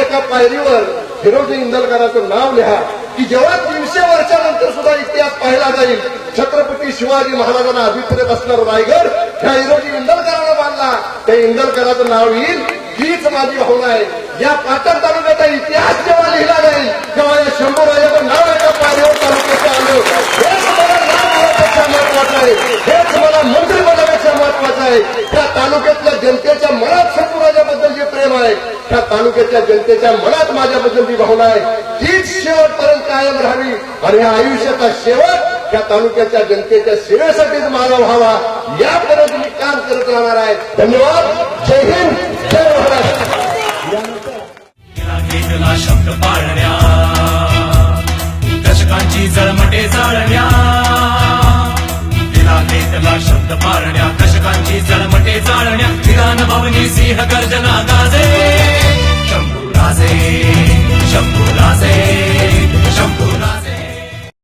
एका पायरीवर हिरोजी इंदलकरांचं नाव लिहा की जेव्हा 300 वर्षानंतर सुद्धा इतिहास पाहिला जाईल, छत्रपती शिवाजी महाराजांना अभिप्रेत असणार रायगड ह्या हिरोजी इंदलकरांना बांधला, त्या इंदलकराचं नाव येईल. हीच माझी भावना आहे. या पाटण तालुक्याचा इतिहास जेव्हा लिहिला जाईल तेव्हा या शंभूराजाचं नाव एका पायरीवर तालुक्याचं आलं. हेच मला नाव होण्यापेक्षा महत्वाचं आहे, हेच मला मंत्रिपदापेक्षा महत्वाचं आहे. त्या तालुक्यातल्या जनतेच्या मनात शंभूराजाबद्दल जे प्रेम आहे, त्या तालुक्याच्या जनतेच्या मनात माझ्याबद्दल जी भावना आहे, तीच शेवटपर्यंत कायम राहावी आणि या आयुष्याचा शेवट त्या तालुक्याच्या जनतेच्या सेवेसाठीच माझा व्हावा, यापर्यंत मी काम करत राहणार आहे. धन्यवाद. जय हिंद, जय महाराष्ट्र. घेतला शब्द पाळण्या, दशकांची जळमटे जाळण्या. तिला घेतला शब्द पाळण्या, दशकांची जळमटे जाळण्या. विधान भवनी सिंह गर्जना गाजे.